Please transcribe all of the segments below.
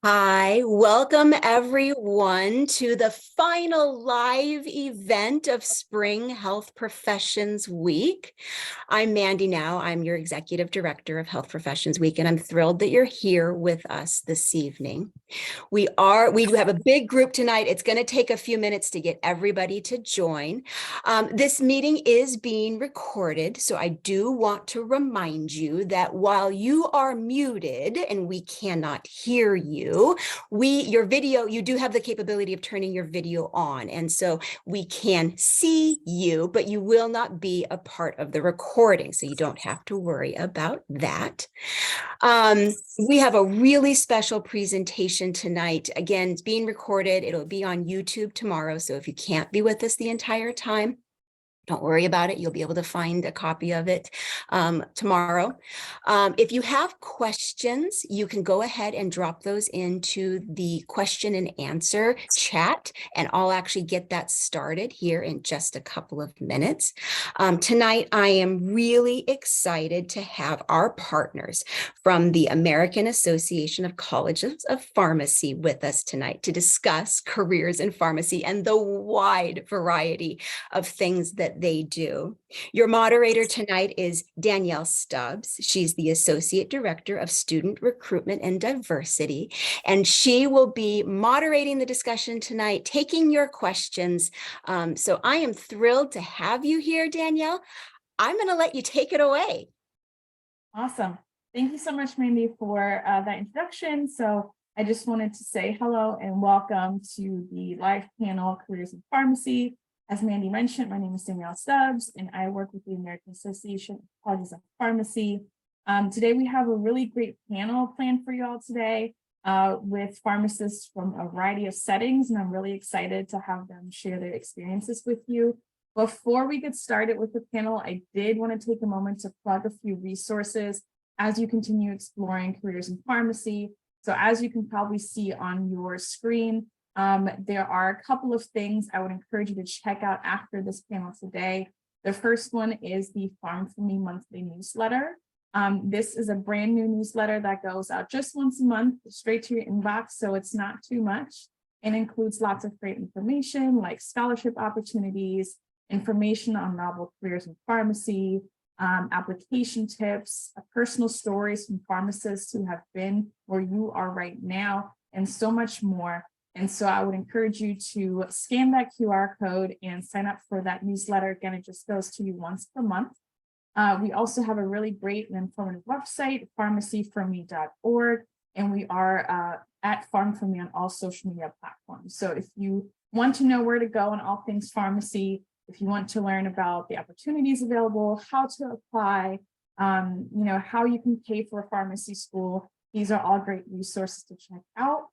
Hi, welcome everyone to the final live event of Spring Health Professions Week. I'm Mandy now. I'm your Executive Director of Health Professions Week, and I'm thrilled that you're here with us this evening. We do have a big group tonight. It's going to take a few minutes to get everybody to join. This meeting is being recorded, so I do want to remind you that while you are muted and we cannot hear you, your video, you do have the capability of turning your video on, and so we can see you, but you will not be a part of the recording, so you don't have to worry about that. We have a really special presentation tonight. Again, it's being recorded. It'll be on YouTube tomorrow. So if you can't be with us the entire time, don't worry about it. You'll be able to find a copy of it tomorrow. If you have questions, you can go ahead and drop those into the question and answer chat, and I'll actually get that started here in just a couple of minutes. Tonight, I am really excited to have our partners from the American Association of Colleges of Pharmacy with us tonight to discuss careers in pharmacy and the wide variety of things that they do. Your moderator tonight is Danielle Stubbs. She's the Associate Director of Student Recruitment and Diversity, and she will be moderating the discussion tonight, taking your questions. So I am thrilled to have you here, Danielle. I'm going to let you take it away. Awesome. Thank you so much, Mandy, for that introduction. So I just wanted to say hello and welcome to the live panel, Careers in Pharmacy. As Mandy mentioned, my name is Danielle Stubbs, and I work with the American Association of Colleges of Pharmacy. Today, we have a really great panel planned for you all today with pharmacists from a variety of settings, and I'm really excited to have them share their experiences with you. Before we get started with the panel, I did want to take a moment to plug a few resources as you continue exploring careers in pharmacy. So as you can probably see on your screen, there are a couple of things I would encourage you to check out after this panel today. The first one is the Pharm.D monthly newsletter. This is a brand new newsletter that goes out just once a month, straight to your inbox, so it's not too much. It includes lots of great information like scholarship opportunities, information on novel careers in pharmacy, application tips, personal stories from pharmacists who have been where you are right now, and so much more. And so I would encourage you to scan that QR code and sign up for that newsletter. Again, it just goes to you once per month. We also have a really great and informative website, pharmacyforme.org, and we are at Pharm.Me on all social media platforms. So if you want to know where to go on all things pharmacy, if you want to learn about the opportunities available, how to apply, how you can pay for a pharmacy school, these are all great resources to check out.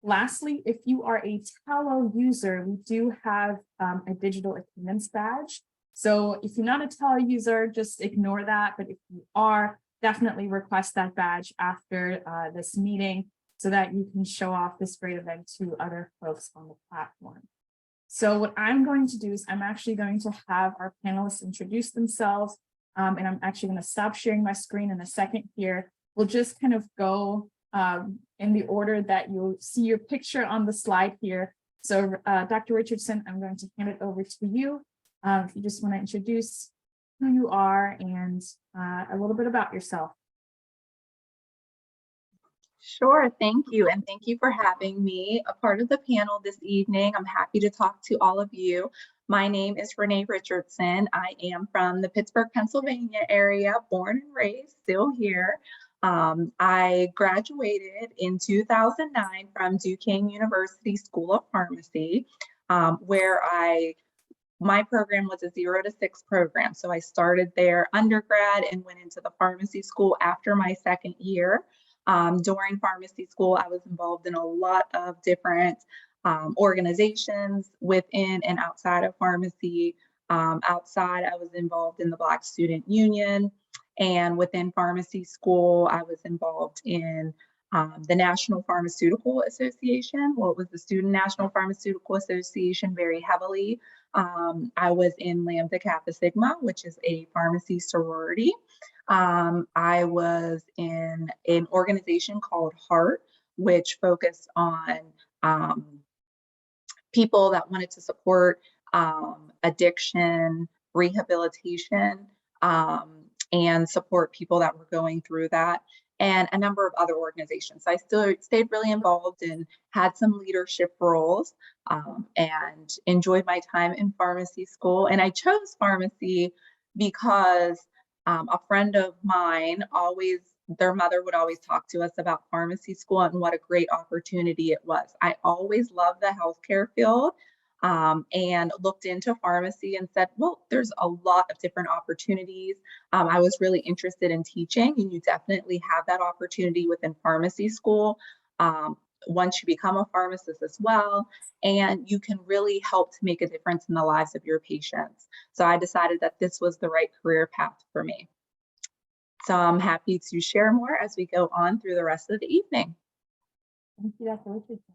Lastly, if you are a Tallo user, we do have a digital attendance badge. So if you're not a Tallo user, just ignore that. But if you are, definitely request that badge after this meeting so that you can show off this great event to other folks on the platform. So what I'm going to do is I'm actually going to have our panelists introduce themselves, and I'm actually going to stop sharing my screen in a second here. We'll just kind of go in the order that you'll see your picture on the slide here. So Dr. Richardson, I'm going to hand it over to you. If you just want to introduce who you are and a little bit about yourself. Sure, thank you. And thank you for having me a part of the panel this evening. I'm happy to talk to all of you. My name is Renee Richardson. I am from the Pittsburgh, Pennsylvania area, born and raised, still here. I graduated in 2009 from Duquesne University School of Pharmacy, where my program was a 0 to 6 program. So I started there undergrad and went into the pharmacy school after my second year. During pharmacy school, I was involved in a lot of different organizations within and outside of pharmacy. Outside, I was involved in the Black Student Union, and within pharmacy school, I was involved in the National Pharmaceutical Association. Well, it was the Student National Pharmaceutical Association very heavily. I was in Lambda Kappa Sigma, which is a pharmacy sorority. I was in an organization called HEART, which focused on people that wanted to support addiction, rehabilitation, and support people that were going through that, and a number of other organizations. So I still stayed really involved and had some leadership roles, and enjoyed my time in pharmacy school. And I chose pharmacy because a friend of mine their mother would always talk to us about pharmacy school and what a great opportunity it was. I always loved the healthcare field, and looked into pharmacy and said, well, there's a lot of different opportunities. I was really interested in teaching, and you definitely have that opportunity within pharmacy school. Once you become a pharmacist as well, and you can really help to make a difference in the lives of your patients. So I decided that this was the right career path for me. So I'm happy to share more as we go on through the rest of the evening. Thank you, Dr. Richardson.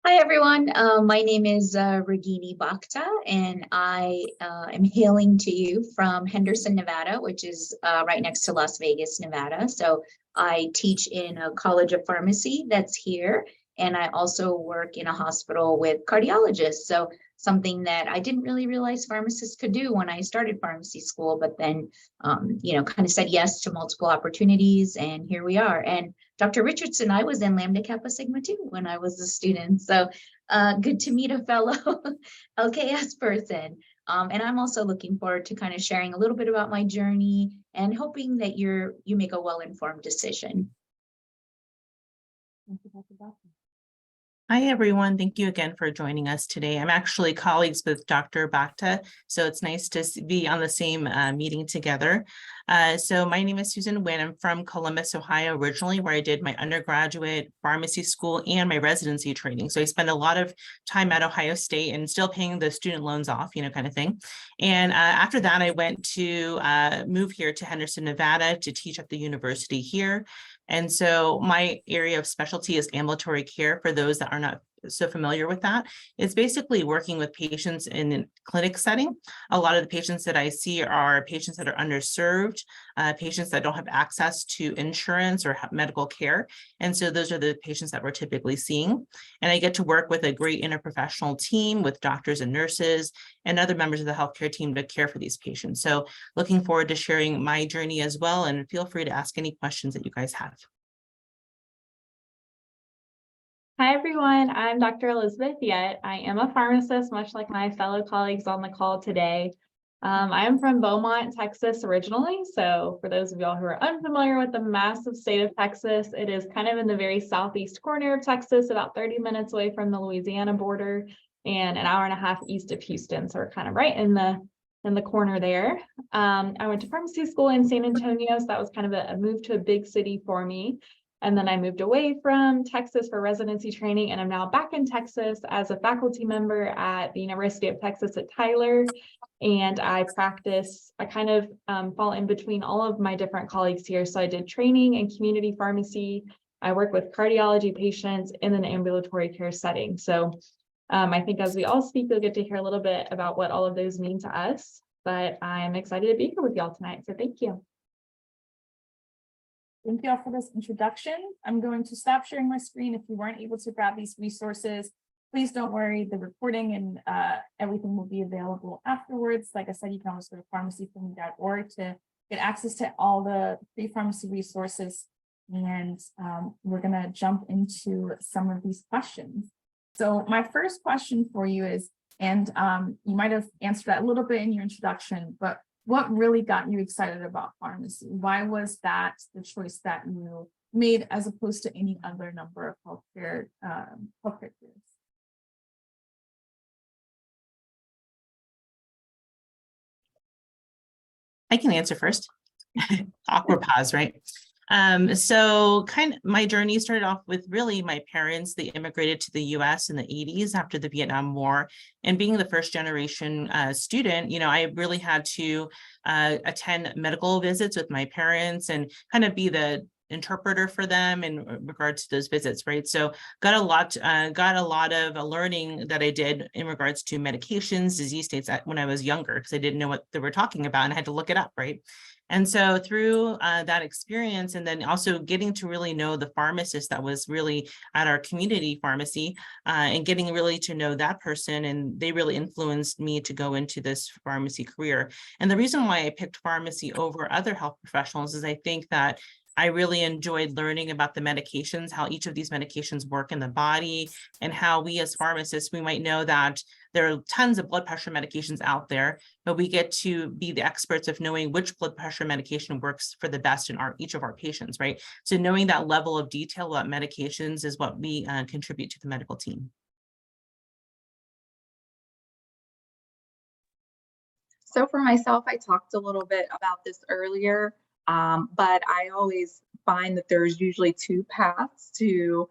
Hi, everyone. My name is Regini Bhakta, and I am hailing to you from Henderson, Nevada, which is right next to Las Vegas, Nevada. So I teach in a college of pharmacy that's here, and I also work in a hospital with cardiologists. So something that I didn't really realize pharmacists could do when I started pharmacy school, but then, kind of said yes to multiple opportunities, and here we are. And Dr. Richardson, I was in Lambda Kappa Sigma too when I was a student. So good to meet a fellow LKS person. And I'm also looking forward to kind of sharing a little bit about my journey and hoping that you make a well-informed decision. Thank you, Dr. Bhakta. Hi, everyone. Thank you again for joining us today. I'm actually colleagues with Dr. Bhakta, so it's nice to be on the same meeting together. So my name is Susan Nguyen. I'm from Columbus, Ohio, originally, where I did my undergraduate pharmacy school and my residency training. So I spent a lot of time at Ohio State and still paying the student loans off, kind of thing. And after that, I went to move here to Henderson, Nevada to teach at the university here. And so my area of specialty is ambulatory care. For those that are not so familiar with that, it's basically working with patients in a clinic setting. A lot of the patients that I see are patients that are underserved, patients that don't have access to insurance or medical care. And so those are the patients that we're typically seeing. And I get to work with a great interprofessional team with doctors and nurses and other members of the healthcare team to care for these patients. So looking forward to sharing my journey as well. And feel free to ask any questions that you guys have. Hi, everyone. I'm Dr. Elizabeth Yett. I am a pharmacist, much like my fellow colleagues on the call today. I am from Beaumont, Texas originally. So for those of y'all who are unfamiliar with the massive state of Texas, it is kind of in the very southeast corner of Texas, about 30 minutes away from the Louisiana border and an hour and a half east of Houston. So we're kind of right in the corner there. I went to pharmacy school in San Antonio. So that was kind of a move to a big city for me. And then I moved away from Texas for residency training, and I'm now back in Texas as a faculty member at the University of Texas at Tyler. And I kind of fall in between all of my different colleagues here. So I did training in community pharmacy. I work with cardiology patients in an ambulatory care setting. So I think as we all speak, you'll get to hear a little bit about what all of those mean to us. But I'm excited to be here with y'all tonight. So thank you. Thank you all for this introduction. I'm going to stop sharing my screen. If you weren't able to grab these resources, please don't worry. The recording and everything will be available afterwards. Like I said, you can always go to pharmacyforme.org to get access to all the free pharmacy resources. And we're going to jump into some of these questions. So my first question for you is, and you might have answered that a little bit in your introduction, but what really got you excited about pharmacy? Why was that the choice that you made as opposed to any other number of healthcare careers? I can answer first. Awkward pause, right? So kind of my journey started off with really my parents. They immigrated to the US in the 80s after the Vietnam War. And being the first generation student, I really had to attend medical visits with my parents and kind of be the interpreter for them in regards to those visits, right? So got a lot of learning that I did in regards to medications, disease states when I was younger, because I didn't know what they were talking about and I had to look it up, right? And so through that experience, and then also getting to really know the pharmacist that was really at our community pharmacy, and getting really to know that person, and they really influenced me to go into this pharmacy career. And the reason why I picked pharmacy over other health professionals is I think that I really enjoyed learning about the medications, how each of these medications work in the body, and how we as pharmacists, we might know that there are tons of blood pressure medications out there, but we get to be the experts of knowing which blood pressure medication works for the best in each of our patients, right? So knowing that level of detail about medications is what we contribute to the medical team. So for myself, I talked a little bit about this earlier, but I always find that there's usually two paths to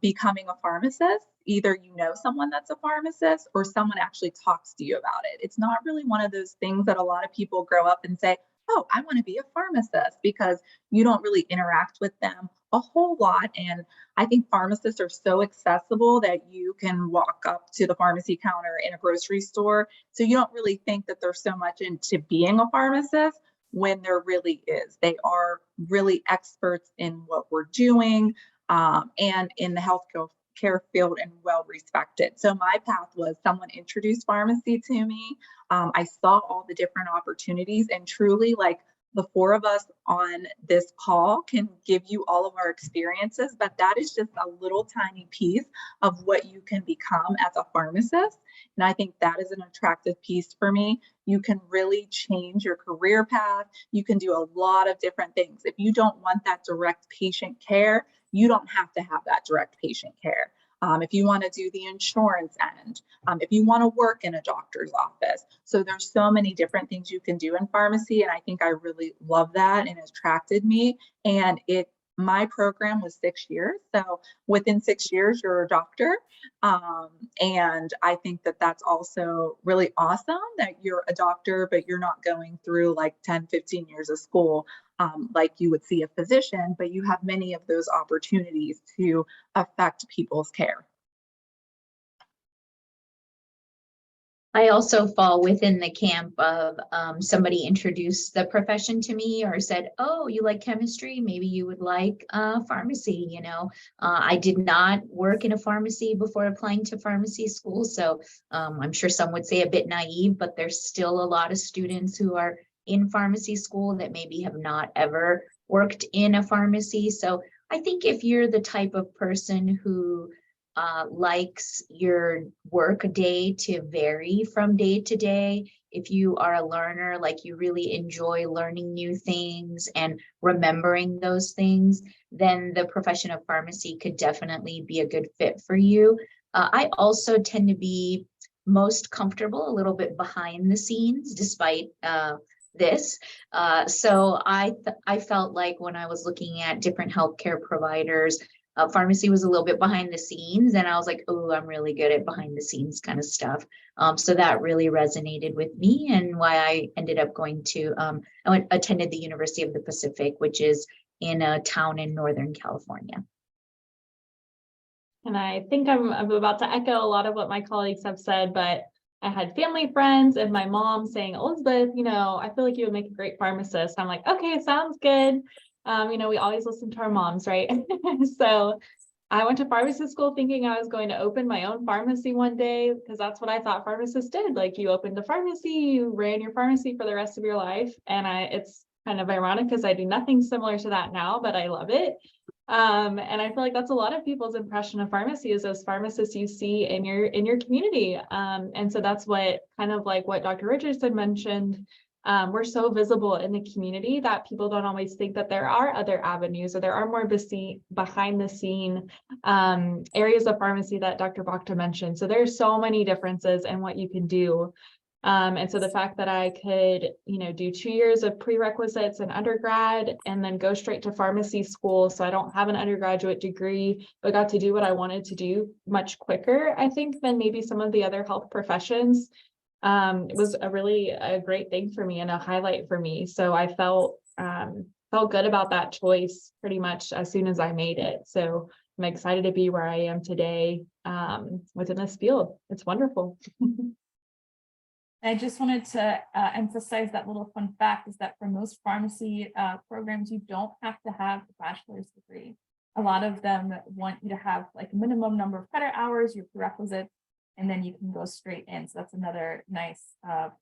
becoming a pharmacist. Either you know someone that's a pharmacist or someone actually talks to you about it. It's not really one of those things that a lot of people grow up and say, oh, I want to be a pharmacist, because you don't really interact with them a whole lot. And I think pharmacists are so accessible that you can walk up to the pharmacy counter in a grocery store. So you don't really think that there's so much into being a pharmacist when there really is. They are really experts in what we're doing, and in the healthcare field, and well respected. So my path was someone introduced pharmacy to me. I saw all the different opportunities, and truly, like, the four of us on this call can give you all of our experiences, but that is just a little tiny piece of what you can become as a pharmacist. And I think that is an attractive piece for me. You can really change your career path. You can do a lot of different things. If you don't want that direct patient care, you don't have to have that direct patient care. If you want to do the insurance end, if you want to work in a doctor's office. So there's so many different things you can do in pharmacy. And I think I really love that, and it attracted me. And my program was 6 years. So within 6 years, you're a doctor. And I think that that's also really awesome that you're a doctor, but you're not going through like 10, 15 years of school like you would see a physician, but you have many of those opportunities to affect people's care. I also fall within the camp of somebody introduced the profession to me or said, oh, you like chemistry? Maybe you would like pharmacy. You know, I did not work in a pharmacy before applying to pharmacy school. So I'm sure some would say a bit naive, but there's still a lot of students who are in pharmacy school that maybe have not ever worked in a pharmacy. So I think if you're the type of person who likes your work day to vary from day to day, if you are a learner, like you really enjoy learning new things and remembering those things, then the profession of pharmacy could definitely be a good fit for you. I also tend to be most comfortable a little bit behind the scenes, despite this. So I felt like when I was looking at different healthcare providers, pharmacy was a little bit behind the scenes, and I was like, oh, I'm really good at behind the scenes kind of stuff. So that really resonated with me, and why I ended up going to, attended the University of the Pacific, which is in a town in Northern California. And I think I'm about to echo a lot of what my colleagues have said, but I had family friends and my mom saying, Elizabeth, you know, I feel like you would make a great pharmacist. I'm like, okay, sounds good. You know, we always listen to our moms, right? So I went to pharmacy school thinking I was going to open my own pharmacy one day, because that's what I thought pharmacists did. Like, you opened a pharmacy, you ran your pharmacy for the rest of your life. And it's kind of ironic because I do nothing similar to that now, but I love it. And I feel like that's a lot of people's impression of pharmacy, is those pharmacists you see in your community. And so that's what kind of like what Dr. Richardson mentioned. We're so visible in the community that people don't always think that there are other avenues, or there are more behind the scene areas of pharmacy that Dr. Bhakta mentioned. So there's so many differences in what you can do. And so the fact that I could, you know, do 2 years of prerequisites in undergrad and then go straight to pharmacy school. So I don't have an undergraduate degree, but got to do what I wanted to do much quicker, I think, than maybe some of the other health professions. It was a great thing for me and a highlight for me. So I felt felt good about that choice pretty much as soon as I made it. So I'm excited to be where I am today within this field. It's wonderful. I just wanted to emphasize that little fun fact is that for most pharmacy programs, you don't have to have a bachelor's degree. A lot of them want you to have like a minimum number of credit hours, your prerequisites, and then you can go straight in. So that's another nice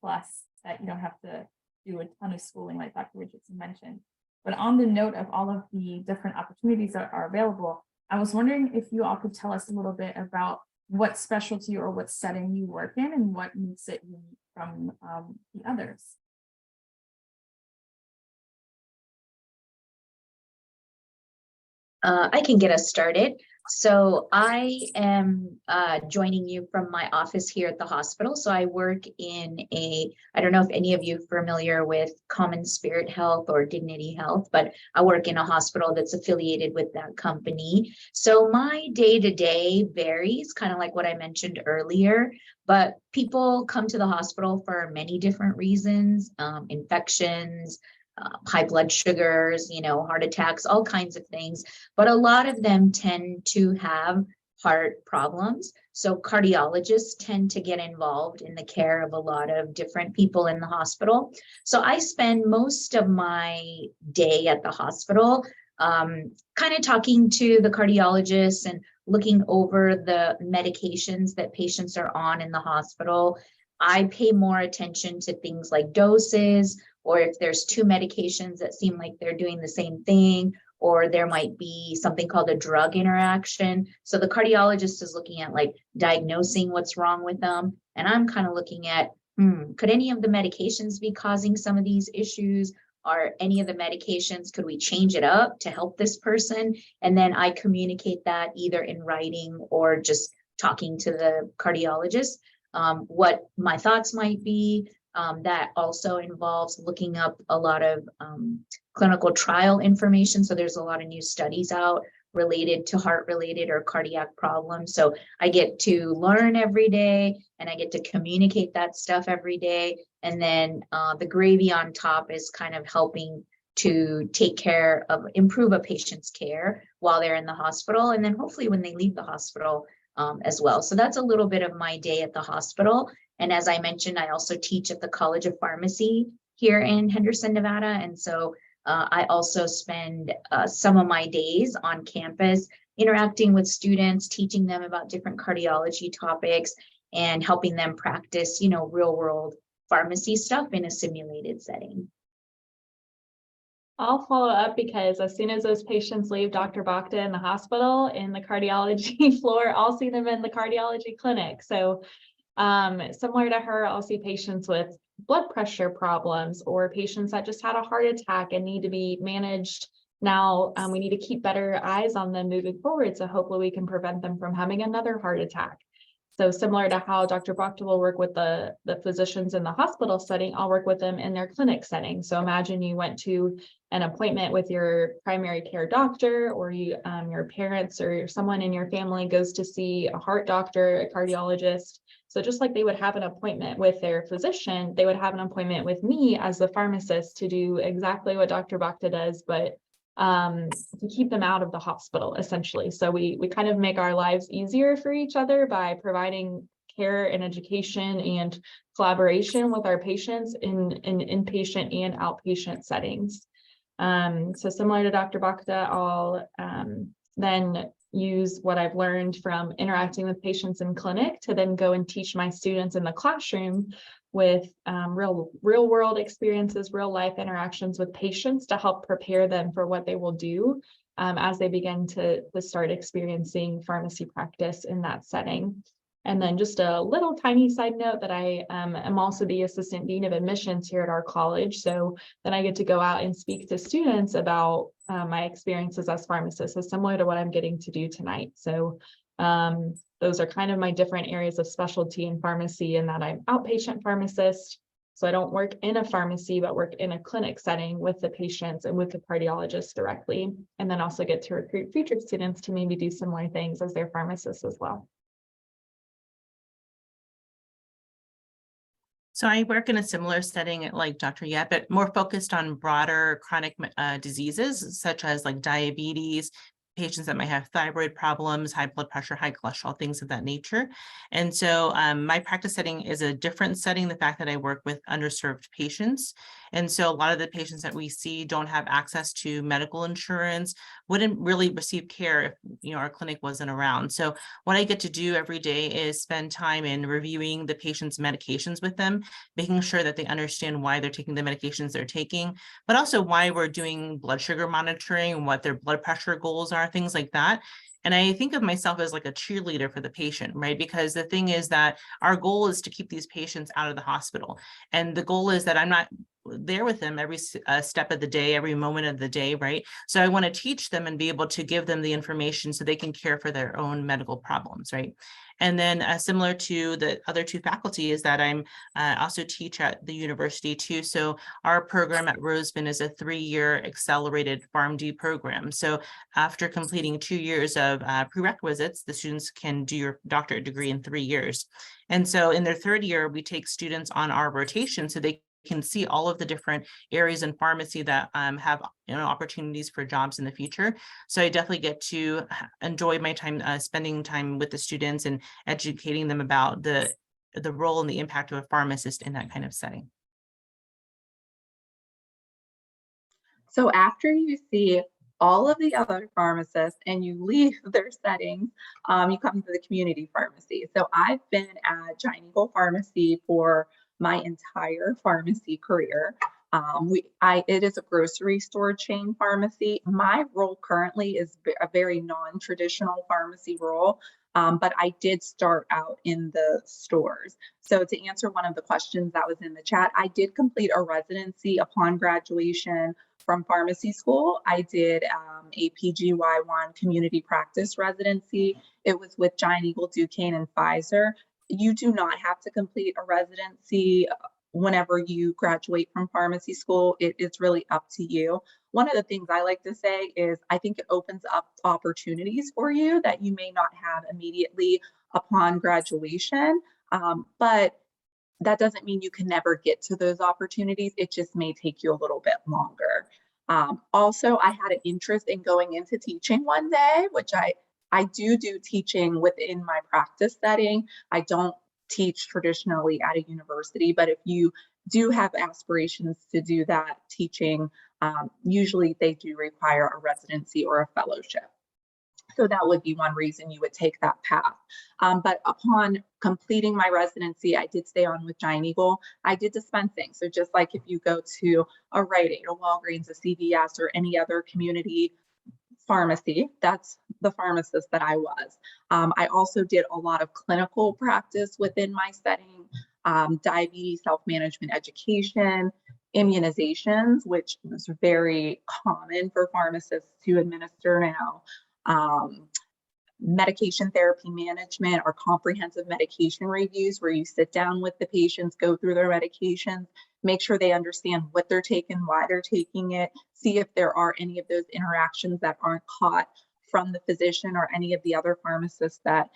plus that you don't have to do a ton of schooling like Dr. Richardson mentioned. But on the note of all of the different opportunities that are available, I was wondering if you all could tell us a little bit about what specialty or what setting you work in and what makes it unique from the others. I can get us started. So I am joining you from my office here at the hospital. So I work in I don't know if any of you are familiar with Common Spirit Health or Dignity Health, but I work in a hospital that's affiliated with that company. So my day-to-day varies, kind of like what I mentioned earlier, but people come to the hospital for many different reasons, infections, high blood sugars, heart attacks, all kinds of things. But a lot of them tend to have heart problems. So cardiologists tend to get involved in the care of a lot of different people in the hospital. So I spend most of my day at the hospital kind of talking to the cardiologists and looking over the medications that patients are on in the hospital. I pay more attention to things like doses, or if there's two medications that seem like they're doing the same thing, or there might be something called a drug interaction. So the cardiologist is looking at like diagnosing what's wrong with them. And I'm kind of looking at, could any of the medications be causing some of these issues? Are any of the medications, could we change it up to help this person? And then I communicate that either in writing or just talking to the cardiologist, what my thoughts might be. That also involves looking up a lot of clinical trial information. So there's a lot of new studies out related to heart-related or cardiac problems. So I get to learn every day and I get to communicate that stuff every day. And then the gravy on top is kind of helping to improve a patient's care while they're in the hospital. And then hopefully when they leave the hospital as well. So that's a little bit of my day at the hospital. And as I mentioned, I also teach at the College of Pharmacy here in Henderson, Nevada. And so I also spend some of my days on campus interacting with students, teaching them about different cardiology topics and helping them practice, real world pharmacy stuff in a simulated setting. I'll follow up because as soon as those patients leave Dr. Bhakta in the hospital in the cardiology floor, I'll see them in the cardiology clinic. So similar to her, I'll see patients with blood pressure problems or patients that just had a heart attack and need to be managed. Now we need to keep better eyes on them moving forward. So hopefully we can prevent them from having another heart attack. So similar to how Dr. Bhakta will work with the physicians in the hospital setting, I'll work with them in their clinic setting. So imagine you went to an appointment with your primary care doctor, or your parents or someone in your family goes to see a heart doctor, a cardiologist. So just like they would have an appointment with their physician, they would have an appointment with me as the pharmacist to do exactly what Dr. Bhakta does, but to keep them out of the hospital, essentially. So we kind of make our lives easier for each other by providing care and education and collaboration with our patients in inpatient and outpatient settings. So similar to Dr. Bhakta, I'll then use what I've learned from interacting with patients in clinic to then go and teach my students in the classroom with real world experiences, real life interactions with patients to help prepare them for what they will do as they begin to start experiencing pharmacy practice in that setting. And then just a little tiny side note that I am also the assistant dean of admissions here at our college. So then I get to go out and speak to students about my experiences as pharmacists, so similar to what I'm getting to do tonight. So those are kind of my different areas of specialty in pharmacy, and that I'm outpatient pharmacist. So I don't work in a pharmacy, but work in a clinic setting with the patients and with the cardiologist directly. And then also get to recruit future students to maybe do similar things as their pharmacists as well. So I work in a similar setting like Dr. Yet, but more focused on broader chronic diseases such as like diabetes, patients that might have thyroid problems, high blood pressure, high cholesterol, things of that nature. And so my practice setting is a different setting, the fact that I work with underserved patients. And so a lot of the patients that we see don't have access to medical insurance, wouldn't really receive care if our clinic wasn't around. So what I get to do every day is spend time in reviewing the patient's medications with them, making sure that they understand why they're taking the medications they're taking, but also why we're doing blood sugar monitoring, what their blood pressure goals are, things like that. And I think of myself as like a cheerleader for the patient, right? Because the thing is that our goal is to keep these patients out of the hospital. And the goal is that I'm not there with them every step of the day, every moment of the day, right? So I want to teach them and be able to give them the information so they can care for their own medical problems, right? And then similar to the other two faculty is that I'm also teach at the university too. So our program at Roseman is a 3-year accelerated Pharm.D program. So after completing 2 years of prerequisites, the students can do your doctorate degree in 3 years. And so in their 3rd year, we take students on our rotation so they can see all of the different areas in pharmacy that have opportunities for jobs in the future. So I definitely get to enjoy my time spending time with the students and educating them about the role and the impact of a pharmacist in that kind of setting. So after you see all of the other pharmacists and you leave their settings, you come to the community pharmacy. So I've been at Giant Eagle Pharmacy for my entire pharmacy career. It is a grocery store chain pharmacy. My role currently is a very non-traditional pharmacy role, but I did start out in the stores. So to answer one of the questions that was in the chat, I did complete a residency upon graduation from pharmacy school. I did a PGY1 community practice residency. It was with Giant Eagle, Duquesne, and Pfizer. You do not have to complete a residency whenever you graduate from pharmacy school. It's really up to you. One of the things I like to say is I think it opens up opportunities for you that you may not have immediately upon graduation, but that doesn't mean you can never get to those opportunities. It just may take you a little bit longer. Also, I had an interest in going into teaching one day, which I do teaching within my practice setting. I don't teach traditionally at a university, but if you do have aspirations to do that teaching, usually they do require a residency or a fellowship. So that would be one reason you would take that path. But upon completing my residency, I did stay on with Giant Eagle. I did dispensing. So just like if you go to a Rite Aid, a Walgreens, a CVS, or any other community pharmacy, that's the pharmacist that I was. I also did a lot of clinical practice within my setting, diabetes, self-management education, immunizations, which is very common for pharmacists to administer now. Medication therapy management or comprehensive medication reviews, where you sit down with the patients, go through their medications, make sure they understand what they're taking, why they're taking it, see if there are any of those interactions that aren't caught from the physician or any of the other pharmacists that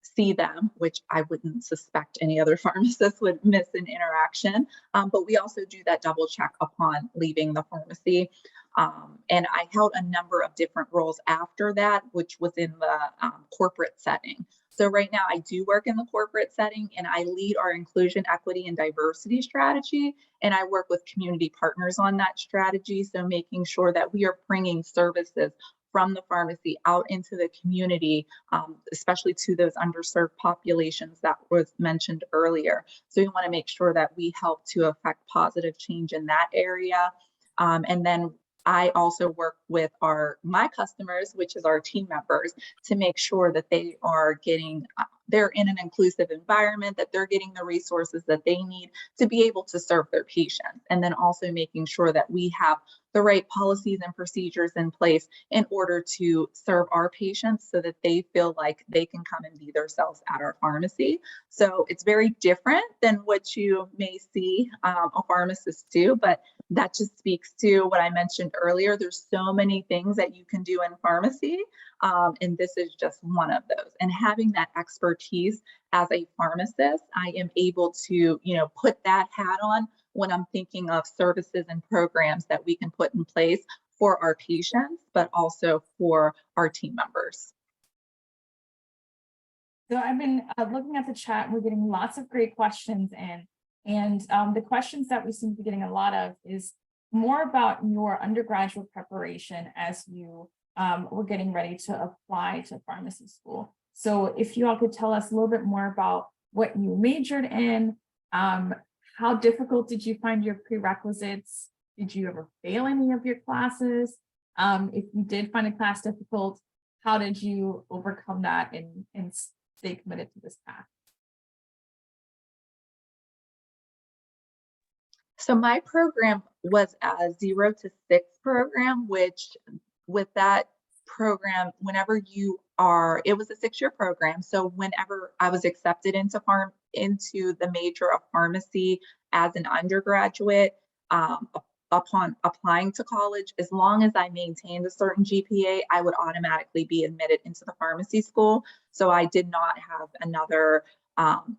see them, which I wouldn't suspect any other pharmacist would miss an interaction. But we also do that double check upon leaving the pharmacy. And I held a number of different roles after that, which was in the corporate setting. So right now I do work in the corporate setting and I lead our inclusion, equity, and diversity strategy. And I work with community partners on that strategy. So making sure that we are bringing services from the pharmacy out into the community, especially to those underserved populations that was mentioned earlier. So we want to make sure that we help to affect positive change in that area. And then I also work with my customers, which is our team members, to make sure that they are getting, they're in an inclusive environment, that they're getting the resources that they need to be able to serve their patients. And then also making sure that we have the right policies and procedures in place in order to serve our patients so that they feel like they can come and be themselves at our pharmacy. So it's very different than what you may see a pharmacist do, but that just speaks to what I mentioned earlier. There's so many things that you can do in pharmacy And this is just one of those. And having that expertise as a pharmacist, I am able to, put that hat on when I'm thinking of services and programs that we can put in place for our patients, but also for our team members. So I've been looking at the chat. We're getting lots of great questions in. And the questions that we seem to be getting a lot of is more about your undergraduate preparation as you were getting ready to apply to pharmacy school. So if you all could tell us a little bit more about what you majored in, how difficult did you find your prerequisites? Did you ever fail any of your classes? If you did find a class difficult, how did you overcome that and stay committed to this path? So my program was a 0 to 6 program, which with that program, whenever you are, it was a 6-year program. So whenever I was accepted into the major of pharmacy as an undergraduate, upon applying to college, as long as I maintained a certain GPA, I would automatically be admitted into the pharmacy school. So I did not have another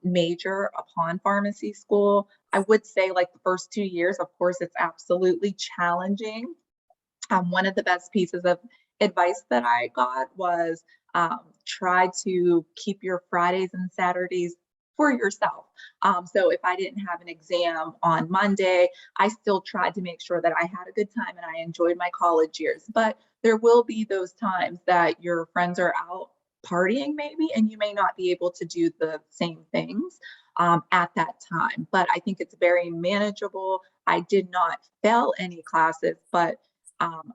major upon pharmacy school. I would say like the first 2 years, of course, it's absolutely challenging. One of the best pieces of advice that I got was try to keep your Fridays and Saturdays for yourself. So if I didn't have an exam on Monday, I still tried to make sure that I had a good time and I enjoyed my college years. But there will be those times that your friends are out partying maybe, and you may not be able to do the same things at that time. But I think it's very manageable. I did not fail any classes, but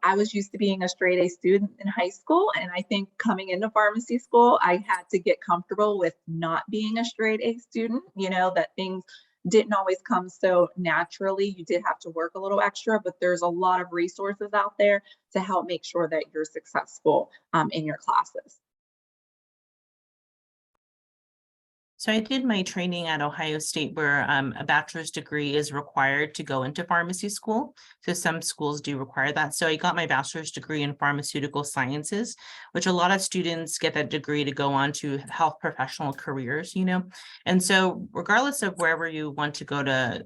I was used to being a straight A student in high school. And I think coming into pharmacy school, I had to get comfortable with not being a straight A student, that things didn't always come so naturally. You did have to work a little extra, but there's a lot of resources out there to help make sure that you're successful in your classes. So I did my training at Ohio State where a bachelor's degree is required to go into pharmacy school. So some schools do require that. So I got my bachelor's degree in pharmaceutical sciences, which a lot of students get that degree to go on to health professional careers, And so regardless of wherever you want to go to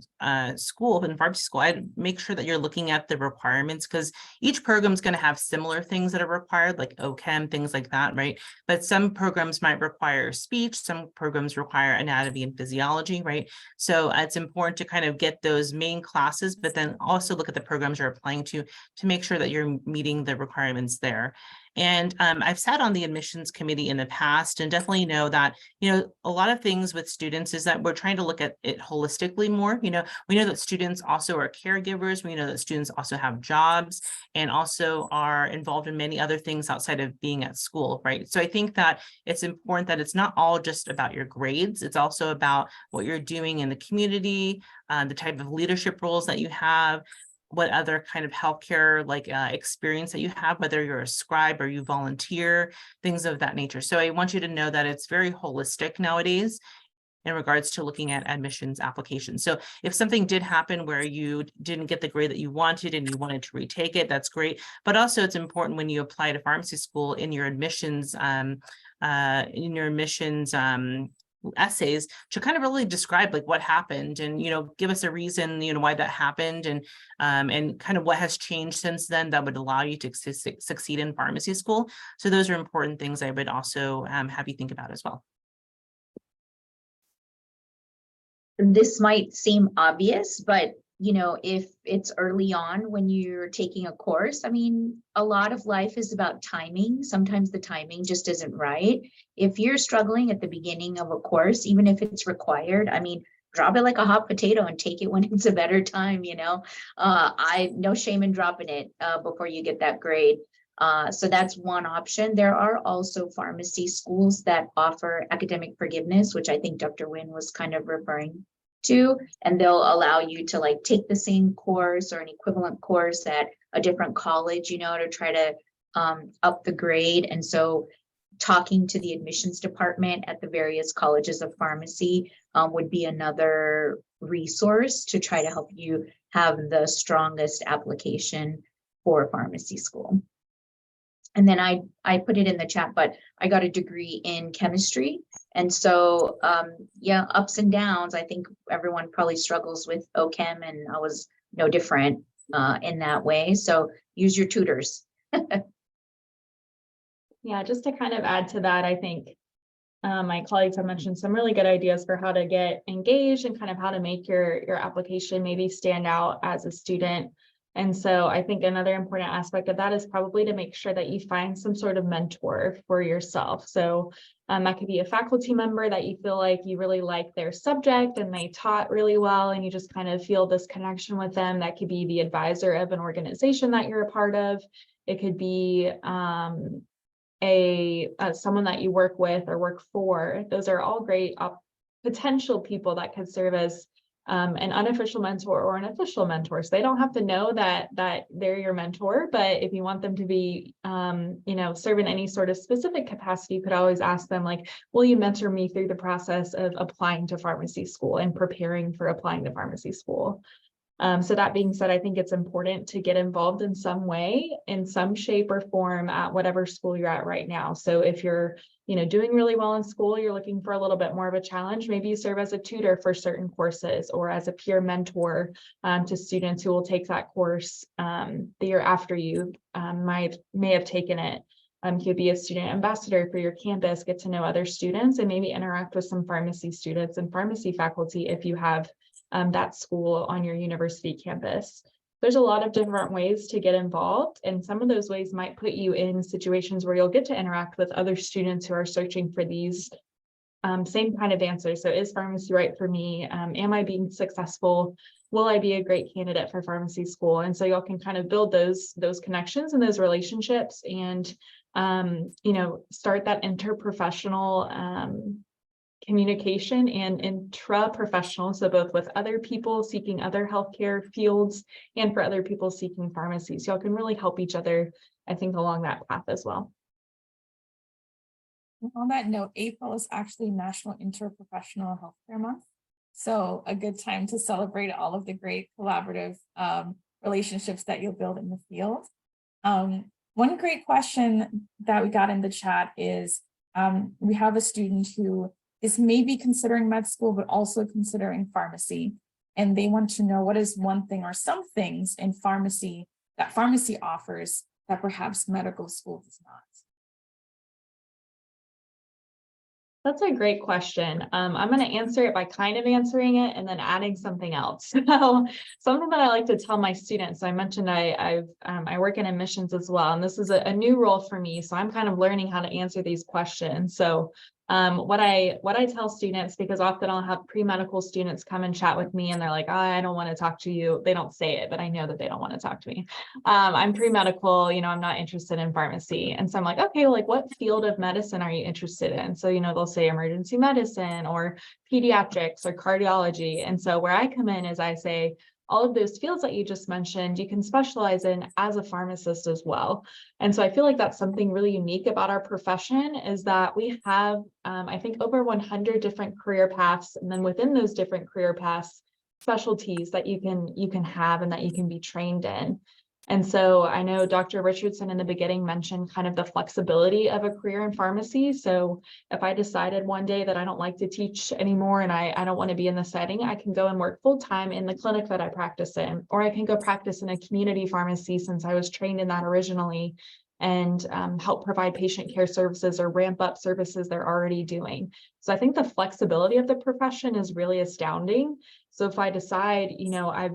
school, in pharmacy school, I'd make sure that you're looking at the requirements because each program is going to have similar things that are required, like OChem, things like that, right? But some programs might require speech, some programs require anatomy and physiology, right? So it's important to kind of get those main classes, but then also look at the programs you're applying to make sure that you're meeting the requirements there. And I've sat on the admissions committee in the past and definitely know that, a lot of things with students is that we're trying to look at it holistically more. We know that students also are caregivers. We know that students also have jobs and also are involved in many other things outside of being at school, right? So I think that it's important that it's not all just about your grades. It's also about what you're doing in the community, the type of leadership roles that you have, what other kind of healthcare experience that you have, whether you're a scribe or you volunteer, things of that nature. So I want you to know that it's very holistic nowadays in regards to looking at admissions applications. So if something did happen where you didn't get the grade that you wanted and you wanted to retake it, that's great. But also it's important when you apply to pharmacy school in your admissions, essays to kind of really describe what happened and give us a reason why that happened and kind of what has changed since then that would allow you to succeed in pharmacy school. So those are important things I would also have you think about as well. This might seem obvious, but if it's early on when you're taking a course, a lot of life is about timing. Sometimes the timing just isn't right. If you're struggling at the beginning of a course, even if it's required, drop it like a hot potato and take it when it's a better time, no shame in dropping it before you get that grade. So that's one option. There are also pharmacy schools that offer academic forgiveness, which I think Dr. Nguyen was kind of referring to, and they'll allow you to take the same course or an equivalent course at a different college, to try to up the grade. And so talking to the admissions department at the various colleges of pharmacy would be another resource to try to help you have the strongest application for pharmacy school. And then I put it in the chat, but I got a degree in chemistry. And so, yeah, ups and downs. I think everyone probably struggles with OChem, and I was no different in that way. So use your tutors. Yeah, just to kind of add to that, I think my colleagues have mentioned some really good ideas for how to get engaged and kind of how to make your application maybe stand out as a student. And so I think another important aspect of that is probably to make sure that you find some sort of mentor for yourself. So that could be a faculty member that you feel like you really like their subject and they taught really well, and you just kind of feel this connection with them. That could be the advisor of an organization that you're a part of. It could be someone that you work with or work for. Those are all great potential people that could serve as an unofficial mentor or an official mentor. So they don't have to know that they're your mentor, but if you want them to be, serve in any sort of specific capacity, you could always ask them, like, will you mentor me through the process of applying to pharmacy school and preparing for applying to pharmacy school? So that being said, I think it's important to get involved in some way, in some shape or form at whatever school you're at right now. So if you're, doing really well in school, you're looking for a little bit more of a challenge, maybe you serve as a tutor for certain courses or as a peer mentor to students who will take that course the year after you may have taken it. You could be a student ambassador for your campus, get to know other students, and maybe interact with some pharmacy students and pharmacy faculty if you have that school on your university campus. There's a lot of different ways to get involved, and some of those ways might put you in situations where you'll get to interact with other students who are searching for these same kind of answers. So is pharmacy right for me? Am I being successful? Will I be a great candidate for pharmacy school? And so y'all can kind of build those connections and those relationships and, start that interprofessional communication and intra-professional, so both with other people seeking other healthcare fields and for other people seeking pharmacies. Y'all can really help each other, I think, along that path as well. On that note, April is actually National Interprofessional Healthcare Month. So a good time to celebrate all of the great collaborative relationships that you'll build in the field. One great question that we got in the chat is, we have a student who is maybe considering med school, but also considering pharmacy. And they want to know what is one thing or some things in pharmacy that pharmacy offers that perhaps medical school does not. That's a great question. I'm going to answer it by kind of answering it and then adding something else. So something that I like to tell my students, I mentioned I work in admissions as well, and this is a new role for me. So I'm kind of learning how to answer these questions. So what I tell students, because often I'll have pre-medical students come and chat with me and they're like, oh, I don't want to talk to you. They don't say it, but I know that they don't want to talk to me. I'm pre-medical, I'm not interested in pharmacy. And so I'm like, okay, well, like what field of medicine are you interested in? So, they'll say emergency medicine or pediatrics or cardiology. And so where I come in is I say, all of those fields that you just mentioned, you can specialize in as a pharmacist as well. And so I feel like that's something really unique about our profession, is that we have, I think, over 100 different career paths. And then within those different career paths, specialties that you can have and that you can be trained in. And so I know Dr. Richardson in the beginning mentioned kind of the flexibility of a career in pharmacy. So if I decided one day that I don't like to teach anymore and I don't want to be in the setting, I can go and work full time in the clinic that I practice in, or I can go practice in a community pharmacy since I was trained in that originally, and help provide patient care services or ramp up services they're already doing. So I think the flexibility of the profession is really astounding. So if I decide, I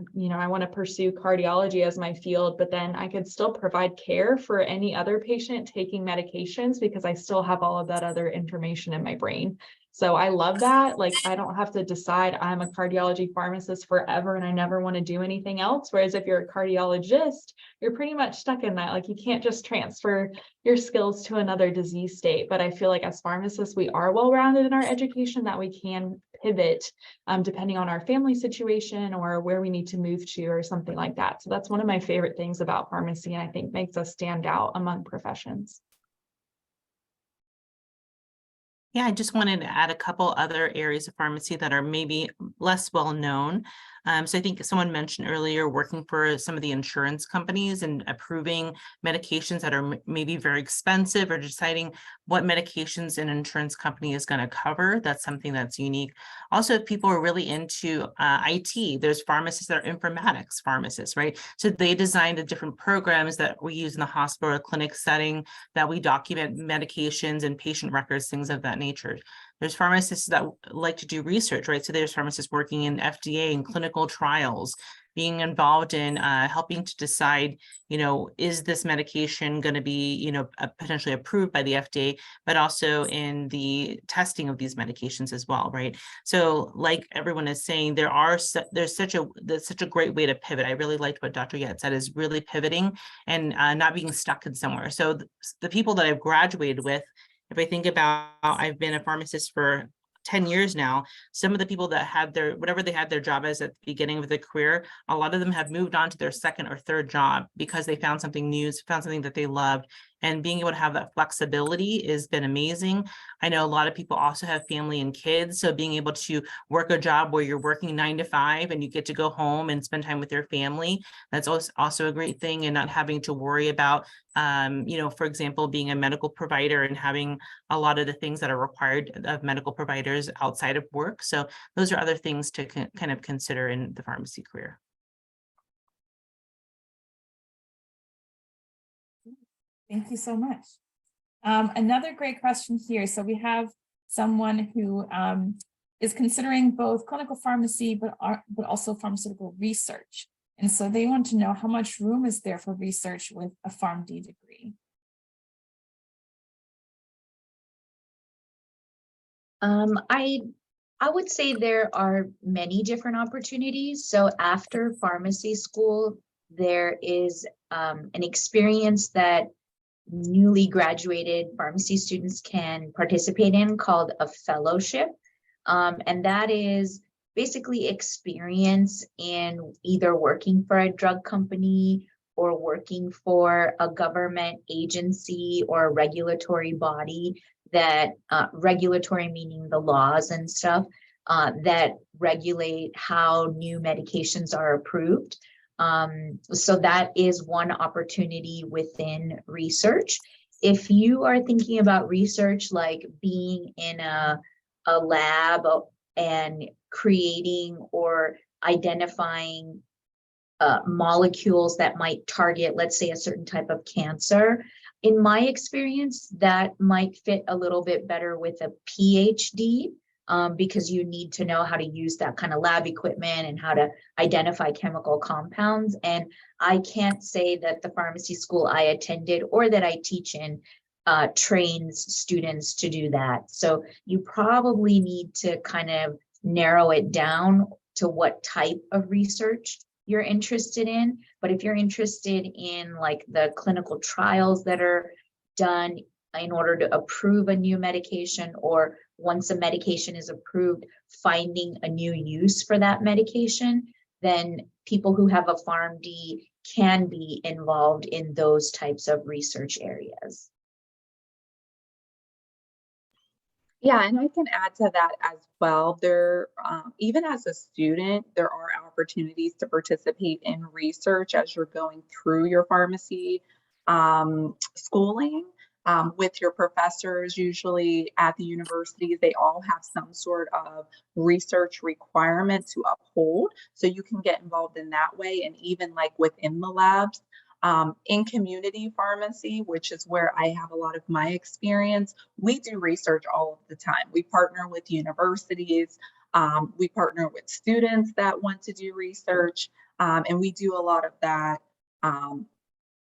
want to pursue cardiology as my field, but then I could still provide care for any other patient taking medications because I still have all of that other information in my brain. So I love that. Like, I don't have to decide I'm a cardiology pharmacist forever and I never want to do anything else. Whereas if you're a cardiologist, you're pretty much stuck in that. Like, you can't just transfer your skills to another disease state. But I feel like as pharmacists, we are well-rounded in our education, that we can pivot depending on our family situation or where we need to move to or something like that. So that's one of my favorite things about pharmacy, and I think makes us stand out among professions. Yeah, I just wanted to add a couple other areas of pharmacy that are maybe less well known. So I think someone mentioned earlier working for some of the insurance companies and approving medications that are maybe very expensive, or deciding what medications an insurance company is going to cover. That's something that's unique. Also, if people are really into IT, there's pharmacists that are informatics pharmacists, right? So they designed the different programs that we use in the hospital or clinic setting that we document medications and patient records, things of that nature. There's pharmacists that like to do research, right? So there's pharmacists working in FDA and clinical trials, being involved in helping to decide, is this medication going to be, potentially approved by the FDA, but also in the testing of these medications as well, right? So like everyone is saying, there's such a great way to pivot. I really liked what Dr. Yet said, is really pivoting and not being stuck in somewhere. So the people that I've graduated with, if I think about, I've been a pharmacist for 10 years now, some of the people that had whatever they had their job as at the beginning of their career, a lot of them have moved on to their second or third job because they found something new, found something that they loved. And being able to have that flexibility has been amazing. I know a lot of people also have family and kids. So being able to work a job where you're working 9 to 5 and you get to go home and spend time with your family, that's also a great thing. And not having to worry about, for example, being a medical provider and having a lot of the things that are required of medical providers outside of work. So those are other things to kind of consider in the pharmacy career. Thank you so much. Another great question here. So we have someone who is considering both clinical pharmacy, but also pharmaceutical research. And so they want to know, how much room is there for research with a Pharm.D degree? I would say there are many different opportunities. So after pharmacy school, there is an experience that newly graduated pharmacy students can participate in called a fellowship. And that is basically experience in either working for a drug company or working for a government agency or a regulatory body that regulatory meaning the laws and stuff that regulate how new medications are approved. So that is one opportunity within research. If you are thinking about research like being in a lab and creating or identifying molecules that might target, let's say, a certain type of cancer, in my experience, that might fit a little bit better with a PhD. Because you need to know how to use that kind of lab equipment and how to identify chemical compounds. And I can't say that the pharmacy school I attended or that I teach in trains students to do that. So you probably need to kind of narrow it down to what type of research you're interested in. But if you're interested in like the clinical trials that are done in order to approve a new medication, or once a medication is approved, finding a new use for that medication, then people who have a Pharm.D can be involved in those types of research areas. Yeah, and I can add to that as well. There, even as a student, there are opportunities to participate in research as you're going through your pharmacy schooling. With your professors, usually at the universities, they all have some sort of research requirement to uphold. So you can get involved in that way, and even like within the labs. In community pharmacy, which is where I have a lot of my experience, we do research all of the time. We partner with universities, we partner with students that want to do research, and we do a lot of that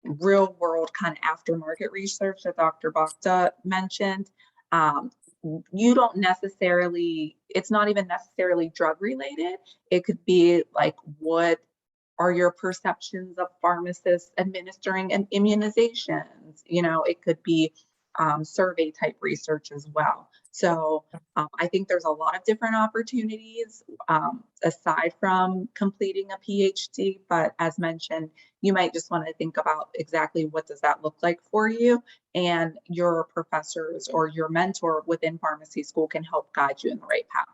real world kind of aftermarket research that Dr. Bhakta mentioned. You don't necessarily, it's not even necessarily drug related. It could be like, what are your perceptions of pharmacists administering an immunizations? It could be survey type research as well. So I think there's a lot of different opportunities aside from completing a PhD, but as mentioned, you might just want to think about exactly what does that look like for you, and your professors or your mentor within pharmacy school can help guide you in the right path.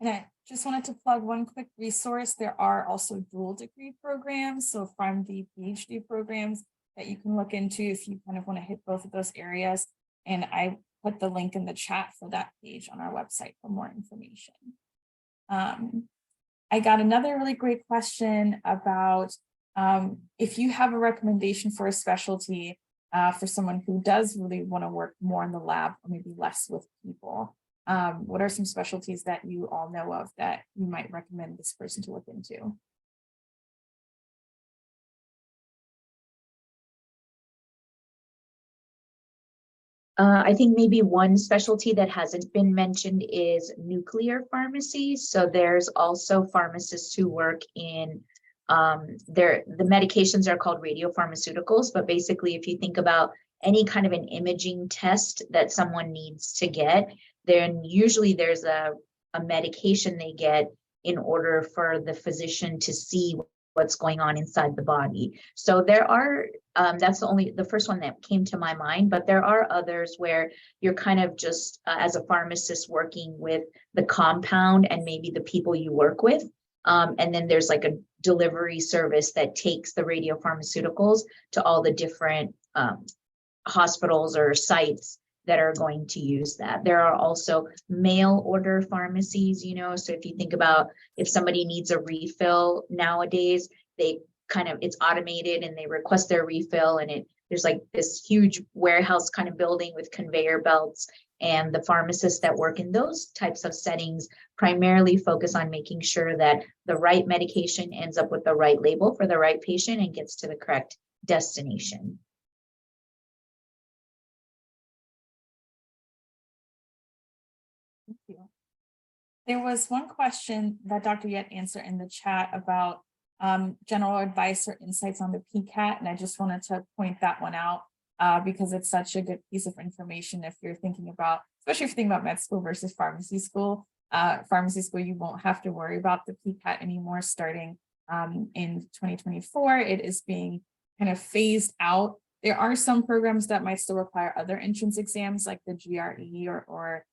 And Just wanted to plug one quick resource. There are also dual degree programs, so Pharm.D, PhD programs that you can look into if you kind of want to hit both of those areas. And I put the link in the chat for that page on our website for more information. I got another really great question about if you have a recommendation for a specialty for someone who does really want to work more in the lab or maybe less with people. What are some specialties that you all know of that you might recommend this person to look into? I think maybe one specialty that hasn't been mentioned is nuclear pharmacy. So there's also pharmacists who work in the medications are called radiopharmaceuticals, but basically if you think about any kind of an imaging test that someone needs to get, then usually there's a medication they get in order for the physician to see what's going on inside the body. So there are, that's the first one that came to my mind, but there are others where you're kind of just as a pharmacist working with the compound and maybe the people you work with. And then there's like a delivery service that takes the radiopharmaceuticals to all the different hospitals or sites that are going to use that. There are also mail order pharmacies, so if you think about if somebody needs a refill nowadays, it's automated and they request their refill, and there's like this huge warehouse kind of building with conveyor belts, and the pharmacists that work in those types of settings primarily focus on making sure that the right medication ends up with the right label for the right patient and gets to the correct destination. Thank you. There was one question that Dr. Yet answered in the chat about general advice or insights on the PCAT, and I just wanted to point that one out because it's such a good piece of information if you're thinking about, especially if you're thinking about med school versus pharmacy school. Pharmacy school, you won't have to worry about the PCAT anymore starting in 2024. It is being kind of phased out. There are some programs that might still require other entrance exams like the GRE or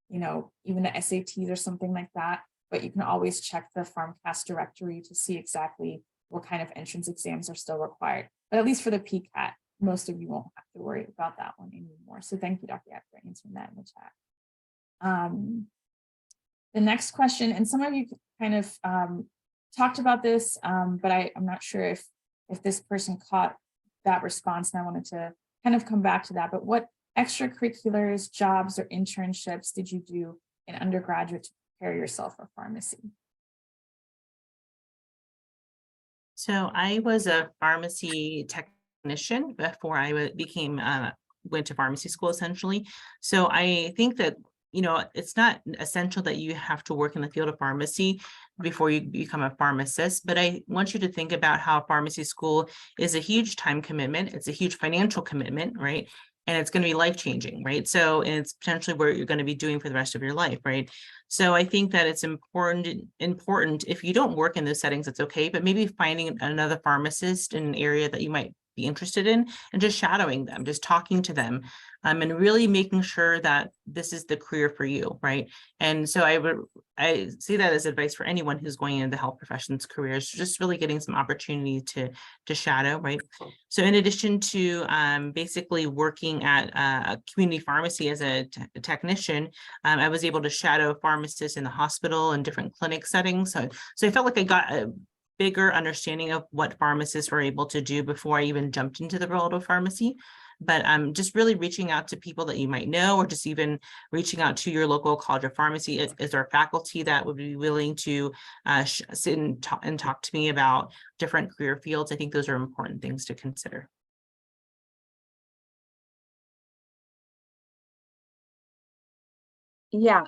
even the SATs or something like that, but you can always check the PharmCast directory to see exactly what kind of entrance exams are still required. But at least for the PCAT, most of you won't have to worry about that one anymore. So thank you, Dr. Yap, for answering that in the chat. The next question, and some of you kind of talked about this, but I'm not sure if this person caught that response, and I wanted to kind of come back to that. But what extracurriculars, jobs, or internships did you do in undergraduate to prepare yourself for pharmacy? So I was a pharmacy technician before I went to pharmacy school, essentially. So I think that, it's not essential that you have to work in the field of pharmacy before you become a pharmacist, but I want you to think about how pharmacy school is a huge time commitment. It's a huge financial commitment, right? And it's going to be life-changing, right? So, and it's potentially where you're going to be doing for the rest of your life, right? So I think that it's important if you don't work in those settings, it's okay, but maybe finding another pharmacist in an area that you might be interested in and just shadowing them, just talking to them, and really making sure that this is the career for you, right? And so I see that as advice for anyone who's going into the health professions careers, just really getting some opportunity to shadow, right? So in addition to basically working at a community pharmacy as a technician, I was able to shadow pharmacists in the hospital and different clinic settings. So I felt like I got a bigger understanding of what pharmacists were able to do before I even jumped into the world of pharmacy. But just really reaching out to people that you might know, or just even reaching out to your local college of pharmacy. Is there faculty that would be willing to sit and talk to me about different career fields? I think those are important things to consider. Yeah,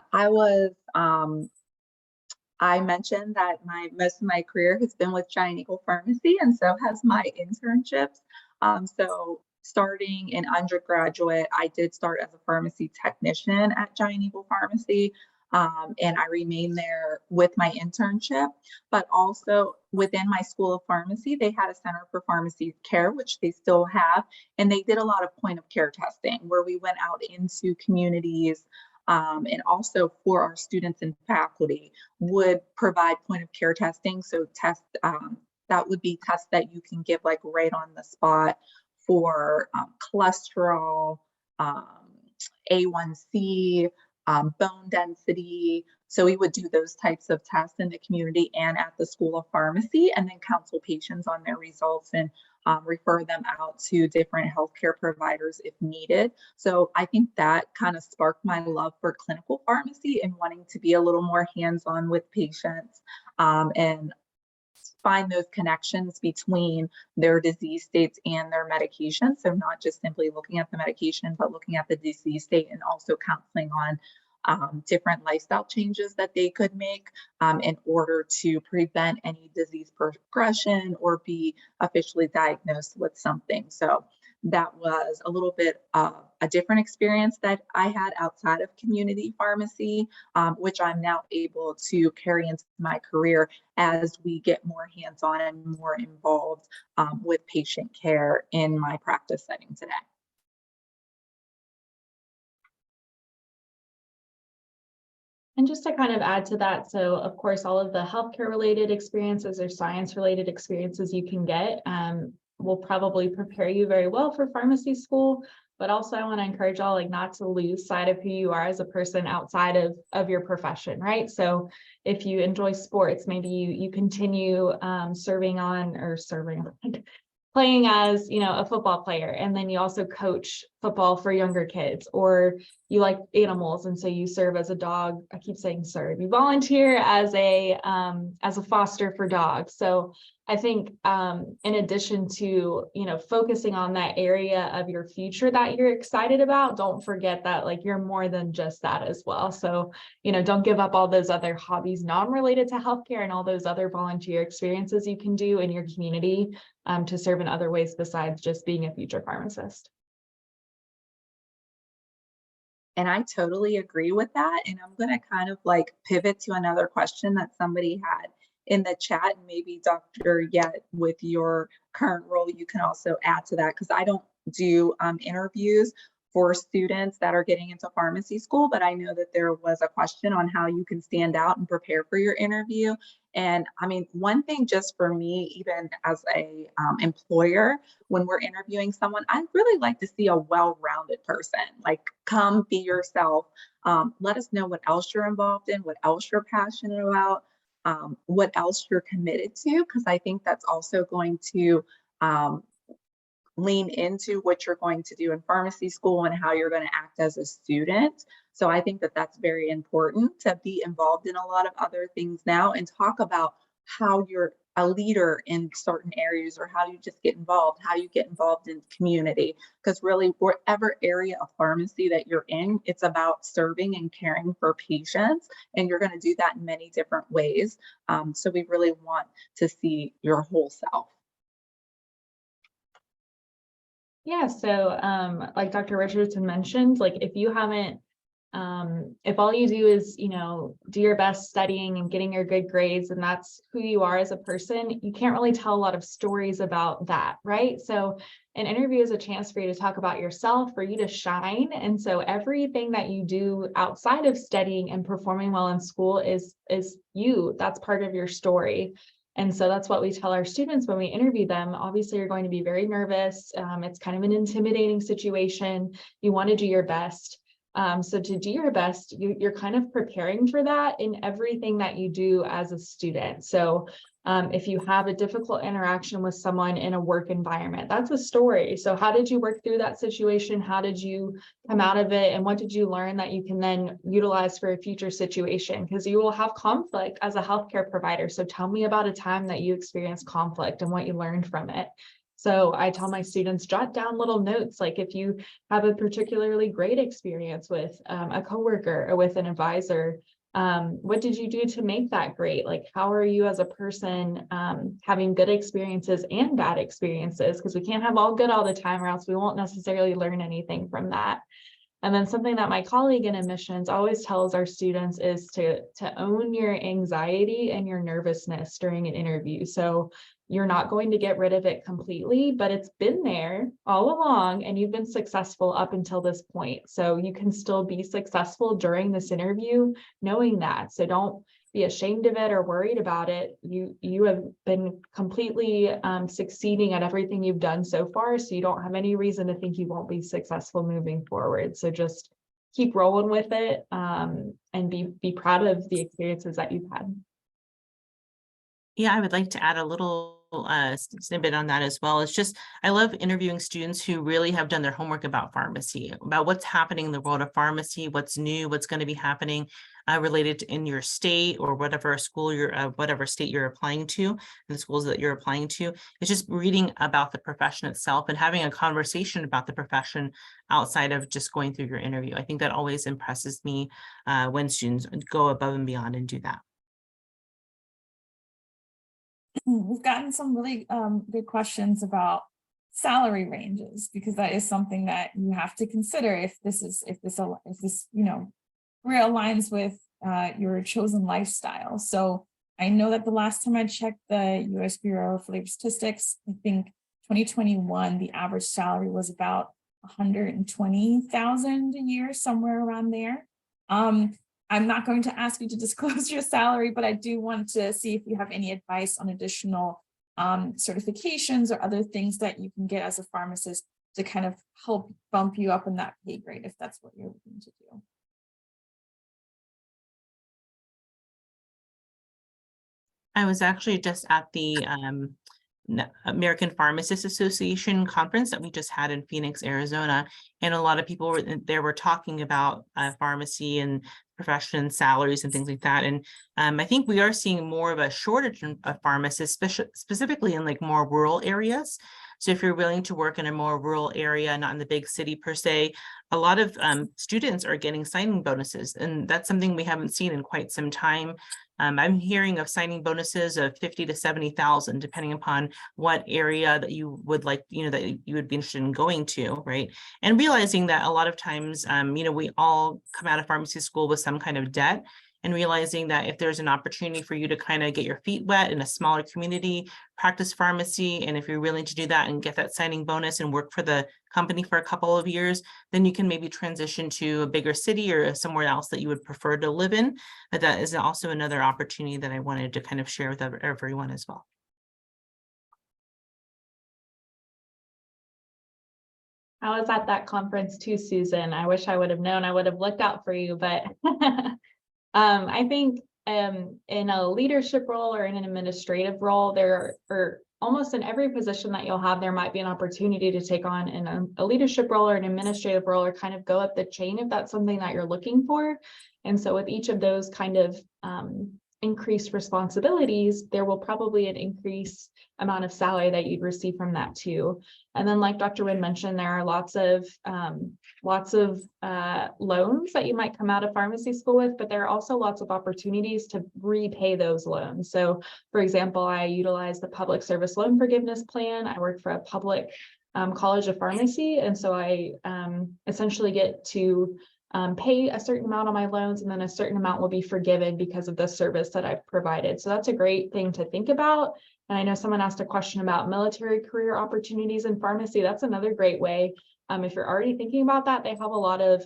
I mentioned that most of my career has been with Giant Eagle Pharmacy, and so has my internships. So starting in undergraduate, I did start as a pharmacy technician at Giant Eagle Pharmacy, and I remained there with my internship. But also within my School of Pharmacy, they had a Center for Pharmacy Care, which they still have, and they did a lot of point of care testing where we went out into communities and also for our students and faculty would provide point of care testing. So that would be tests that you can give like right on the spot for cholesterol, A1C, bone density. So we would do those types of tests in the community and at the School of Pharmacy, and then counsel patients on their results and refer them out to different healthcare providers if needed. So I think that kind of sparked my love for clinical pharmacy and wanting to be a little more hands-on with patients and find those connections between their disease states and their medication. So not just simply looking at the medication, but looking at the disease state and also counseling on different lifestyle changes that they could make in order to prevent any disease progression or be officially diagnosed with something. So that was a little bit of a different experience that I had outside of community pharmacy, which I'm now able to carry into my career as we get more hands-on and more involved with patient care in my practice setting today. And just to kind of add to that, so of course, all of the healthcare related experiences or science related experiences you can get will probably prepare you very well for pharmacy school. But also I want to encourage y'all like not to lose sight of who you are as a person outside of your profession, right? So if you enjoy sports, maybe you continue playing as, you know, a football player, and then you also coach football for younger kids, or you like animals and so you serve as a dog. I keep saying serve. You volunteer as a foster for dogs. So I think in addition to, you know, focusing on that area of your future that you're excited about, don't forget that like you're more than just that as well. So, you know, don't give up all those other hobbies non-related to healthcare and all those other volunteer experiences you can do in your community to serve in other ways besides just being a future pharmacist. And I totally agree with that. And I'm going to kind of like pivot to another question that somebody had in the chat. And maybe Dr. Yet, with your current role, you can also add to that, because I don't do interviews for students that are getting into pharmacy school, but I know that there was a question on how you can stand out and prepare for your interview. And I mean, one thing just for me, even as a employer, when we're interviewing someone, I'd really like to see a well-rounded person. Like, come be yourself. Let us know what else you're involved in, what else you're passionate about, what else you're committed to, because I think that's also going to lean into what you're going to do in pharmacy school and how you're going to act as a student. So I think that that's very important to be involved in a lot of other things now and talk about how you're a leader in certain areas, or how you just get involved, how you get involved in community. Because really, whatever area of pharmacy that you're in, it's about serving and caring for patients, and you're going to do that in many different ways. So we really want to see your whole self. Yeah, so like Dr. Richardson mentioned, like if you haven't, if all you do is, you know, do your best studying and getting your good grades, and that's who you are as a person, you can't really tell a lot of stories about that, right? So an interview is a chance for you to talk about yourself, for you to shine. And so everything that you do outside of studying and performing well in school is you. That's part of your story. And so that's what we tell our students when we interview them. Obviously, you're going to be very nervous. It's kind of an intimidating situation. You want to do your best. So to do your best, you're kind of preparing for that in everything that you do as a student. So if you have a difficult interaction with someone in a work environment, that's a story. So how did you work through that situation? How did you come out of it? And what did you learn that you can then utilize for a future situation? Because you will have conflict as a healthcare provider. So tell me about a time that you experienced conflict and what you learned from it. So I tell my students, jot down little notes, like if you have a particularly great experience with a coworker or with an advisor, what did you do to make that great? Like, how are you as a person having good experiences and bad experiences? Because we can't have all good all the time, or else we won't necessarily learn anything from that. And then something that my colleague in admissions always tells our students is to own your anxiety and your nervousness during an interview. So you're not going to get rid of it completely, but it's been there all along and you've been successful up until this point. So you can still be successful during this interview knowing that. So don't be ashamed of it or worried about it. You have been completely succeeding at everything you've done so far. So you don't have any reason to think you won't be successful moving forward. So just keep rolling with it and be proud of the experiences that you've had. Yeah, I would like to add a little snippet on that as well. It's just, I love interviewing students who really have done their homework about pharmacy, about what's happening in the world of pharmacy, what's new, what's going to be happening related to in your state or whatever school you're, whatever state you're applying to, and the schools that you're applying to. It's just reading about the profession itself and having a conversation about the profession outside of just going through your interview. I think that always impresses me when students go above and beyond and do that. We've gotten some really good questions about salary ranges, because that is something that you have to consider if this career aligns with your chosen lifestyle. So I know that the last time I checked the U.S. Bureau of Labor Statistics, I think 2021, the average salary was about $120,000 a year, somewhere around there. I'm not going to ask you to disclose your salary, but I do want to see if you have any advice on additional certifications or other things that you can get as a pharmacist to kind of help bump you up in that pay grade, if that's what you're looking to do. I was actually just at the American Pharmacists Association conference that we just had in Phoenix, Arizona, and a lot of people were talking about pharmacy and profession salaries and things like that. And I think we are seeing more of a shortage of pharmacists, specifically in like more rural areas. So if you're willing to work in a more rural area, not in the big city per se, a lot of students are getting signing bonuses, and that's something we haven't seen in quite some time. I'm hearing of signing bonuses of 50 to 70,000, depending upon what area that you would like, that you would be interested in going to, right? And realizing that a lot of times, we all come out of pharmacy school with some kind of debt, and realizing that if there's an opportunity for you to kind of get your feet wet in a smaller community, practice pharmacy, and if you're willing to do that and get that signing bonus and work for the company for a couple of years, then you can maybe transition to a bigger city or somewhere else that you would prefer to live in. But that is also another opportunity that I wanted to kind of share with everyone as well. I was at that conference too, Susan. I wish I would have known. I would have looked out for you, but I think in a leadership role or in an administrative role, or almost in every position that you'll have, there might be an opportunity to take on in a leadership role or an administrative role, or kind of go up the chain if that's something that you're looking for. And so with each of those kind of increased responsibilities, there will probably an increased amount of salary that you'd receive from that too. And then, like Dr. Wynn mentioned, there are lots of loans that you might come out of pharmacy school with, but there are also lots of opportunities to repay those loans. So, for example, I utilize the public service loan forgiveness plan. I work for a public college of pharmacy, and so I essentially get to pay a certain amount on my loans, and then a certain amount will be forgiven because of the service that I've provided. So that's a great thing to think about. And I know someone asked a question about military career opportunities in pharmacy. That's another great way. If you're already thinking about that, they have a lot of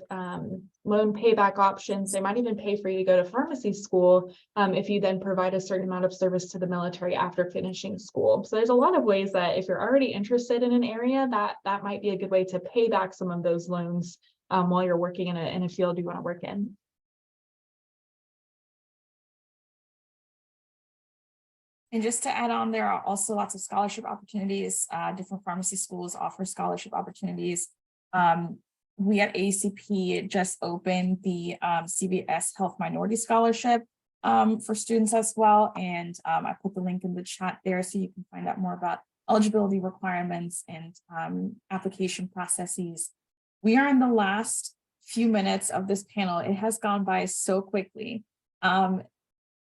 loan payback options. They might even pay for you to go to pharmacy school if you then provide a certain amount of service to the military after finishing school. So there's a lot of ways that if you're already interested in an area, that might be a good way to pay back some of those loans while you're working in a field you want to work in. And just to add on, there are also lots of scholarship opportunities. Different pharmacy schools offer scholarship opportunities. We at ACP just opened the CVS Health Minority Scholarship for students as well. And I put the link in the chat there so you can find out more about eligibility requirements and application processes. We are in the last few minutes of this panel. It has gone by so quickly.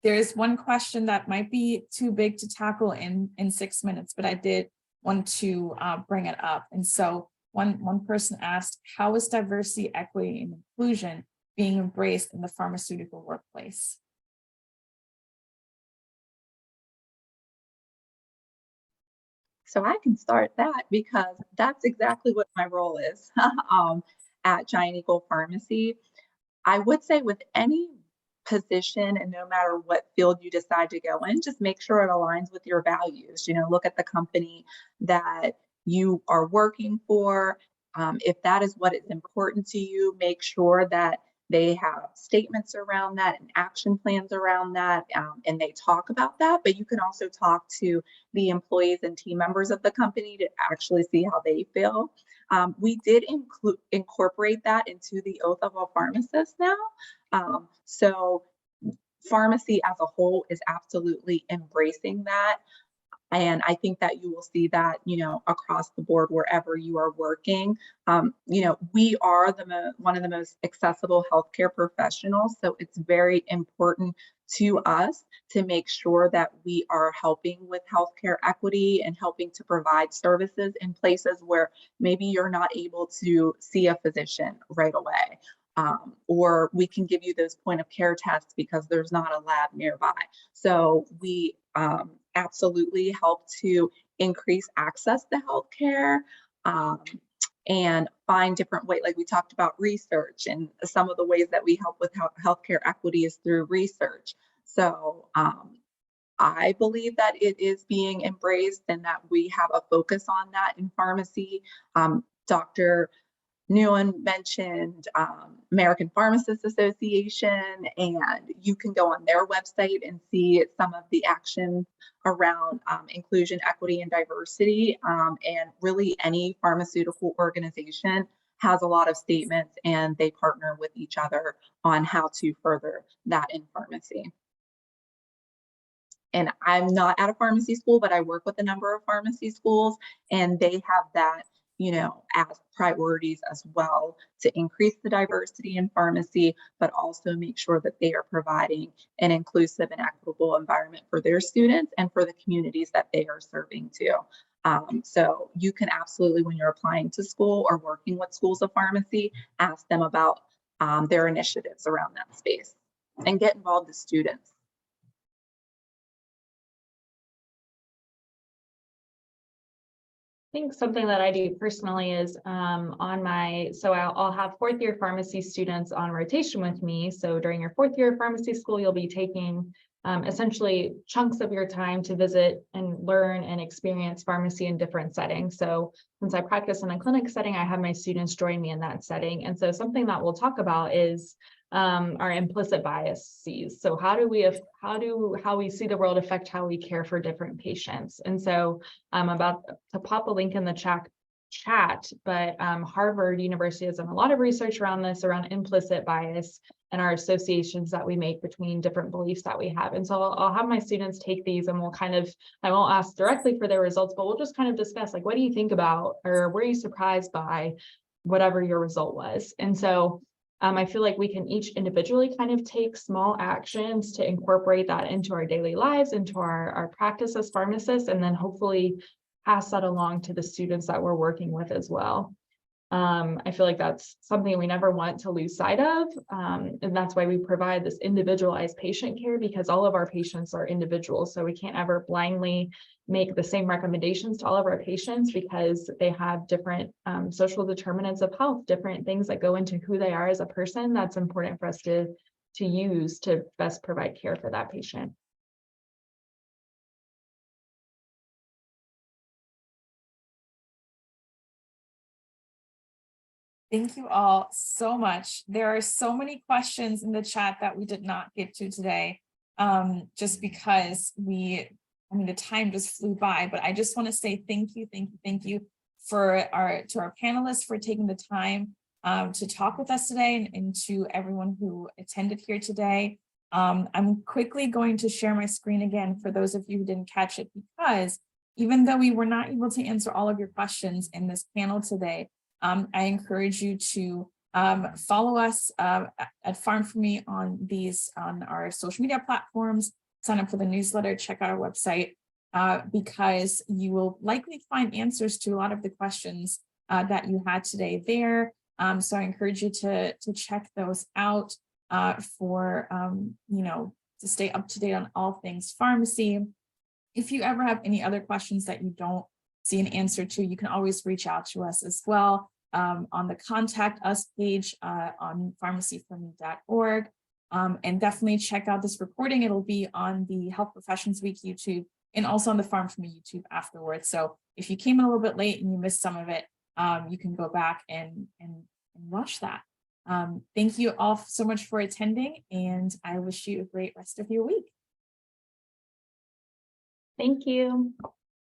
There's one question that might be too big to tackle in 6 minutes, but I did want to bring it up. And so one person asked, how is diversity, equity, and inclusion being embraced in the pharmaceutical workplace? So I can start that because that's exactly what my role is at Giant Eagle Pharmacy. I would say with any position and no matter what field you decide to go in, just make sure it aligns with your values. Look at the company that you are working for. If that is what is important to you, make sure that they have statements around that and action plans around that, and they talk about that. But you can also talk to the employees and team members of the company to actually see how they feel. We did incorporate that into the oath of a pharmacist now. So pharmacy as a whole is absolutely embracing that. And I think that you will see that, across the board, wherever you are working. We are one of the most accessible healthcare professionals. So it's very important to us to make sure that we are helping with healthcare equity and helping to provide services in places where maybe you're not able to see a physician right away. Or we can give you those point of care tests because there's not a lab nearby. So we absolutely help to increase access to healthcare and find different ways, like we talked about research, and some of the ways that we help with healthcare equity is through research. So I believe that it is being embraced and that we have a focus on that in pharmacy. Dr. Nguyen mentioned American Pharmacists Association, and you can go on their website and see some of the actions around inclusion, equity, and diversity. And really any pharmaceutical organization has a lot of statements, and they partner with each other on how to further that in pharmacy. And I'm not at a pharmacy school, but I work with a number of pharmacy schools, and they have that as priorities as well, to increase the diversity in pharmacy, but also make sure that they are providing an inclusive and equitable environment for their students and for the communities that they are serving too. So you can absolutely, when you're applying to school or working with schools of pharmacy, ask them about their initiatives around that space and get involved as students. I think something that I do personally is so I'll have fourth year pharmacy students on rotation with me. So during your fourth year of pharmacy school, you'll be taking essentially chunks of your time to visit and learn and experience pharmacy in different settings. So since I practice in a clinic setting, I have my students join me in that setting. And so something that we'll talk about is our implicit biases. So how we see the world affect how we care for different patients. And so I'm about to pop a link in the chat, but Harvard University has done a lot of research around this, around implicit bias and our associations that we make between different beliefs that we have. And so I'll have my students take these, and I won't ask directly for their results, but we'll just kind of discuss, like, what do you think about, or were you surprised by whatever your result was? And so I feel like we can each individually kind of take small actions to incorporate that into our daily lives, into our practice as pharmacists, and then hopefully pass that along to the students that we're working with as well. I feel like that's something we never want to lose sight of. And that's why we provide this individualized patient care, because all of our patients are individuals. So we can't ever blindly make the same recommendations to all of our patients, because they have different social determinants of health, different things that go into who they are as a person. That's important for us to use to best provide care for that patient. Thank you all so much. There are so many questions in the chat that we did not get to today, just because the time just flew by. But I just want to say thank you to our panelists for taking the time to talk with us today, and to everyone who attended here today. I'm quickly going to share my screen again for those of you who didn't catch it, because even though we were not able to answer all of your questions in this panel today, I encourage you to follow us at Pharm.D on our social media platforms, sign up for the newsletter, check out our website, because you will likely find answers to a lot of the questions that you had today there. So I encourage you to check those out for, to stay up to date on all things pharmacy. If you ever have any other questions that you don't see an answer to, you can always reach out to us as well on the contact us page on pharmacyforme.org. And definitely check out this recording. It'll be on the Health Professions Week YouTube and also on the Pharm.D YouTube afterwards. So if you came in a little bit late and you missed some of it, you can go back and watch that. Thank you all so much for attending, and I wish you a great rest of your week. Thank you.